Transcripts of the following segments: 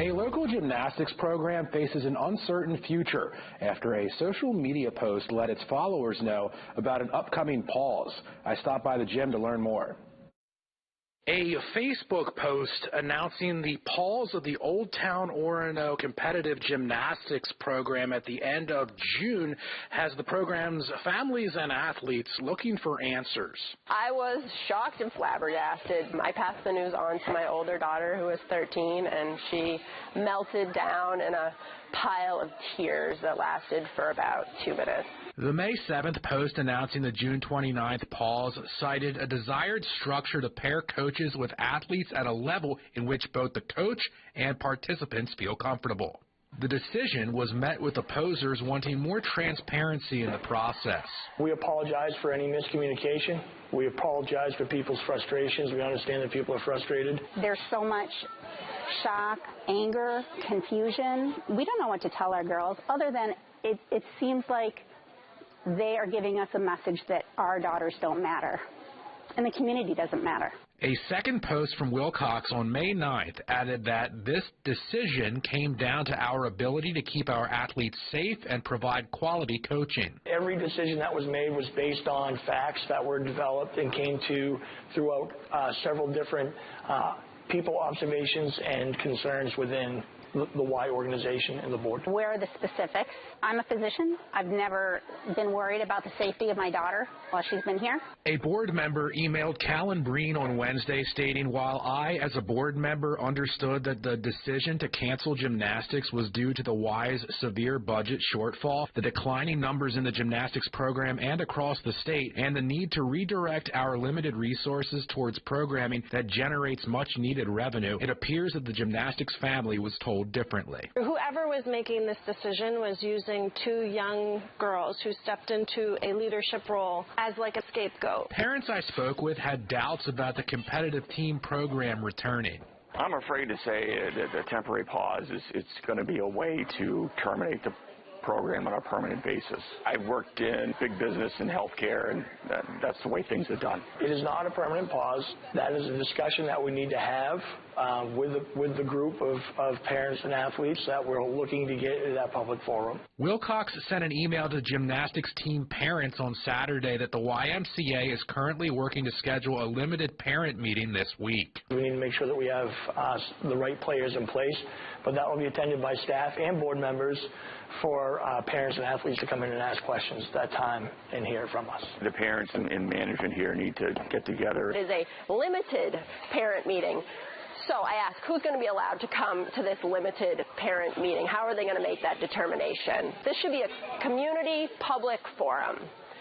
A local gymnastics program faces an uncertain future after a social media post let its followers know about an upcoming pause. I stopped by the gym to learn more. A Facebook post announcing the pause of the Old Town Orono competitive gymnastics program at the end of June has the program's families and athletes looking for answers. I was shocked and flabbergasted. I passed the news on to my older daughter, who was 13, and she melted down in a pile of tears that lasted for about 2 minutes. The May 7th post announcing the June 29th pause cited a desired structure to pair coaches with athletes at a level in which both the coach and participants feel comfortable. The decision was met with opposers wanting more transparency in the process. We apologize for any miscommunication. We apologize for people's frustrations. We understand that people are frustrated. There's so much shock, anger, confusion. We don't know what to tell our girls other than it seems like they are giving us a message that our daughters don't matter and the community doesn't matter. A second post from Wilcox on May 9th added that this decision came down to our ability to keep our athletes safe and provide quality coaching. Every decision that was made was based on facts that were developed and came to throughout several different people observations and concerns within the Y organization and the board. Where are the specifics? I'm a physician. I've never been worried about the safety of my daughter while she's been here. A board member emailed Callan Breen on Wednesday stating, while I, as a board member, understood that the decision to cancel gymnastics was due to the Y's severe budget shortfall, the declining numbers in the gymnastics program and across the state, and the need to redirect our limited resources towards programming that generates much-needed revenue, it appears that the gymnastics family was told differently. Whoever was making this decision was using two young girls who stepped into a leadership role as like a scapegoat. Parents I spoke with had doubts about the competitive team program returning. I'm afraid to say that the temporary pause it's going to be a way to terminate the program on a permanent basis. I've worked in big business and healthcare, and that's the way things are done. It is not a permanent pause. That is a discussion that we need to have with the group of parents and athletes that we're looking to get in that public forum. Wilcox sent an email to gymnastics team parents on Saturday that the YMCA is currently working to schedule a limited parent meeting this week. We need to make sure that we have the right players in place, but that will be attended by staff and board members for parents and athletes to come in and ask questions at that time and hear from us. The parents and management here need to get together. It is a limited parent meeting. So I asked, who's going to be allowed to come to this limited parent meeting? How are they going to make that determination? This should be a community public forum.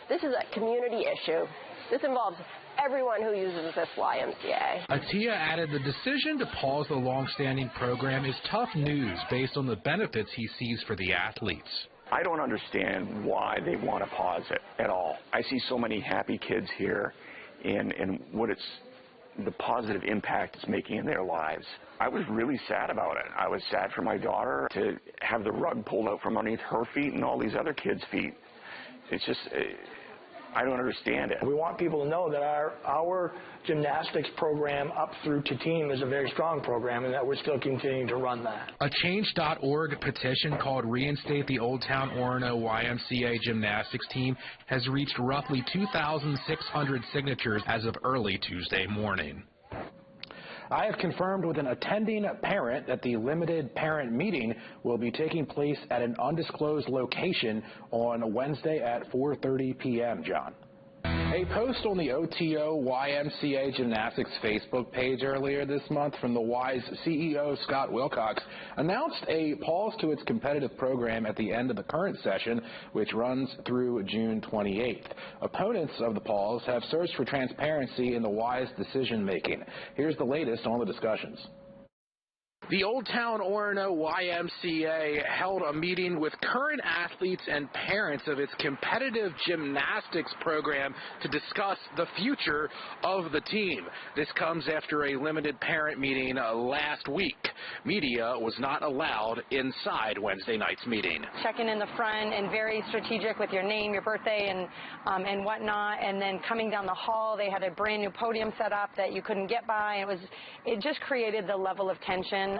This is a community issue. This involves everyone who uses this YMCA. Atia added the decision to pause the long-standing program is tough news based on the benefits he sees for the athletes. I don't understand why they want to pause it at all. I see so many happy kids here and what the positive impact it's making in their lives. I was really sad about it. I was sad for my daughter to have the rug pulled out from underneath her feet and all these other kids' feet. It's just, I don't understand it. We want people to know that our gymnastics program up through to team is a very strong program and that we're still continuing to run that. A Change.org petition called Reinstate the Old Town Orono YMCA gymnastics team has reached roughly 2,600 signatures as of early Tuesday morning. I have confirmed with an attending parent that the limited parent meeting will be taking place at an undisclosed location on Wednesday at 4:30 p.m., John. A post on the OTO YMCA Gymnastics Facebook page earlier this month from the Y's CEO, Scott Wilcox, announced a pause to its competitive program at the end of the current session, which runs through June 28th. Opponents of the pause have searched for transparency in the Y's decision-making. Here's the latest on the discussions. The Old Town Orono YMCA held a meeting with current athletes and parents of its competitive gymnastics program to discuss the future of the team. This comes after a limited parent meeting last week. Media was not allowed inside Wednesday night's meeting. Checking in the front and very strategic with your name, your birthday, and whatnot. And then coming down the hall, they had a brand new podium set up that you couldn't get by. It just created the level of tension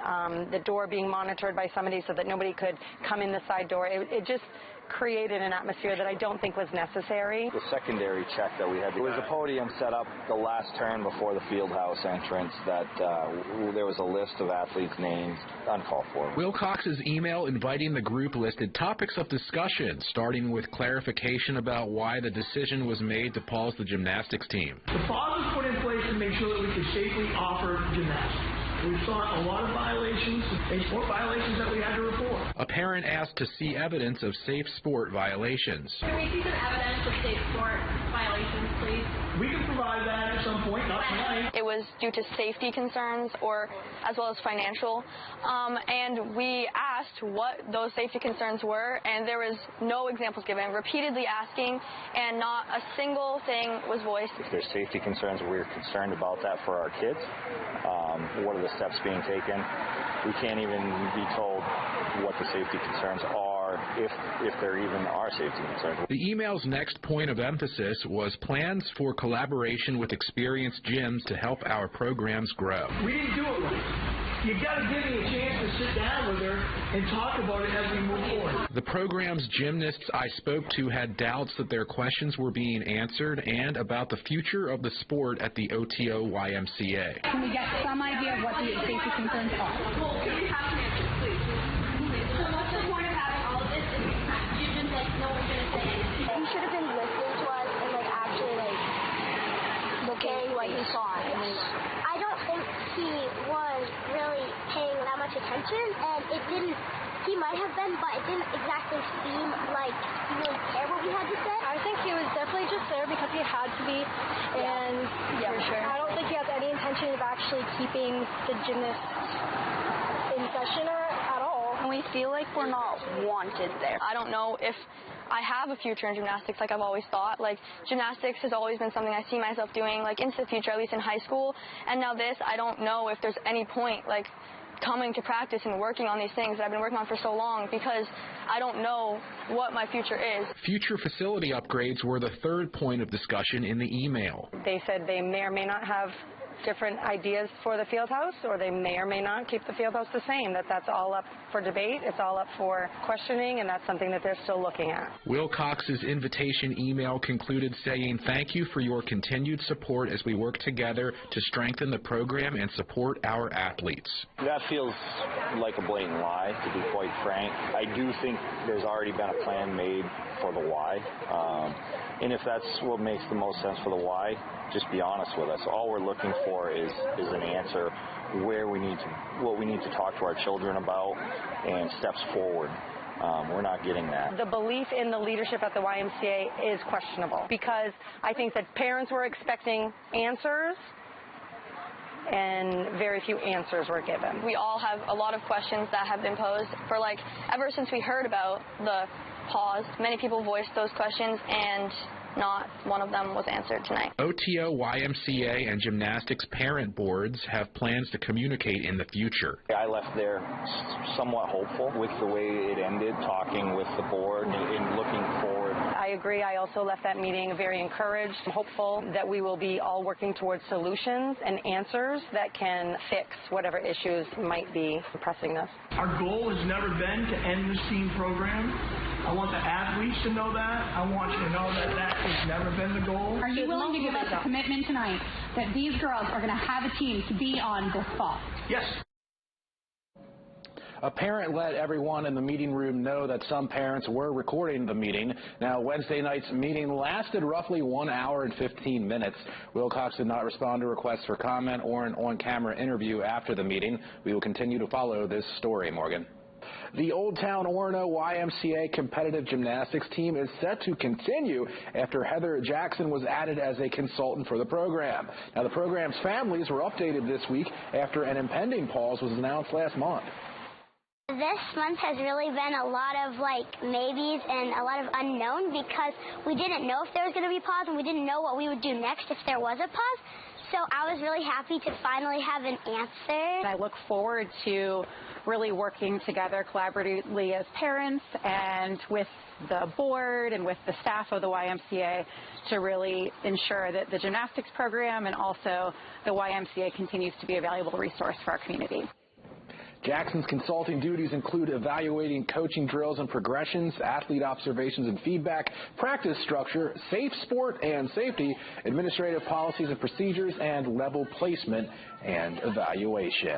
the door being monitored by somebody so that nobody could come in the side door. It just created an atmosphere that I don't think was necessary. The secondary check that we had, there was a podium set up the last turn before the field house entrance that there was a list of athletes' names, uncalled for. Wilcox's email inviting the group listed topics of discussion, starting with clarification about why the decision was made to pause the gymnastics team. The pause was put in place to make sure that we could safely offer gymnastics. We saw a lot of violations, sport violations that we had to report. A parent asked to see evidence of safe sport violations. Can we see some evidence of safe sport violations, please? We can provide that at some point, not tonight. It was due to safety concerns or as well as financial. And we asked what those safety concerns were, and there was no examples given, repeatedly asking, and not a single thing was voiced. If there's safety concerns, we're concerned about that for our kids. What are the steps being taken? We can't even be told what the safety concerns are, if there even are safety concerns. The email's next point of emphasis was plans for collaboration with experienced gyms to help our programs grow. We didn't do it right. You got to give me a chance to sit down with her and talk about it as we move forward. The program's gymnasts I spoke to had doubts that their questions were being answered and about the future of the sport at the OTO YMCA. Can we get some idea of what the safety concerns are? Well, can we have some answers, please? So what's the point of having all of this if you just, like, no one's going to say anything? He should have been listening to us and, like, actually, like, looking what he saw. I don't think he was really paying that much attention, and it didn't, he might have been, but it didn't exactly seem like he really cared what we had to say. I think he was definitely just there because he had to be, and for sure. I don't think he has any intention of actually keeping the gymnasts in session at all. And we feel like we're not wanted there. I don't know if I have a future in gymnastics like I've always thought. Like, gymnastics has always been something I see myself doing, like, into the future, at least in high school. And now this, I don't know if there's any point, like, coming to practice and working on these things that I've been working on for so long, because I don't know what my future is. Future facility upgrades were the third point of discussion in the email. They said they may or may not have different ideas for the field house, or they may or may not keep the field house the same. That's all up for debate. It's all up for questioning, and that's something that they're still looking at. Wilcox's invitation email concluded saying, "Thank you for your continued support as we work together to strengthen the program and support our athletes." That feels like a blatant lie, to be quite frank. I do think there's already been a plan made for the why. And if that's what makes the most sense for the why, just be honest with us. All we're looking for is an answer what we need to talk to our children about and steps forward. We're not getting that. The belief in the leadership at the YMCA is questionable, because I think that parents were expecting answers and very few answers were given. We all have a lot of questions that have been posed for, like, ever since we heard about the pause. Many people voiced those questions, and not one of them was answered tonight. OTO, YMCA, and gymnastics parent boards have plans to communicate in the future. I left there somewhat hopeful with the way it ended, talking with the board and looking forward. I agree. I also left that meeting very encouraged, hopeful that we will be all working towards solutions and answers that can fix whatever issues might be pressing this. Our goal has never been to end this team program. I want the athletes to know that. I want you to know that that has never been the goal. Are you willing to give us a commitment tonight that these girls are going to have a team to be on this fall? Yes. A parent let everyone in the meeting room know that some parents were recording the meeting. Now, Wednesday night's meeting lasted roughly 1 hour and 15 minutes. Wilcox did not respond to requests for comment or an on-camera interview after the meeting. We will continue to follow this story, Morgan. The Old Town Orono YMCA competitive gymnastics team is set to continue after Heather Jackson was added as a consultant for the program. Now, the program's families were updated this week after an impending pause was announced last month. This month has really been a lot of, like, maybes and a lot of unknown, because we didn't know if there was going to be a pause, and we didn't know what we would do next if there was a pause. So I was really happy to finally have an answer. I look forward to really working together collaboratively as parents and with the board and with the staff of the YMCA to really ensure that the gymnastics program and also the YMCA continues to be a valuable resource for our community. Jackson's consulting duties include evaluating coaching drills and progressions, athlete observations and feedback, practice structure, safe sport and safety, administrative policies and procedures, and level placement and evaluation.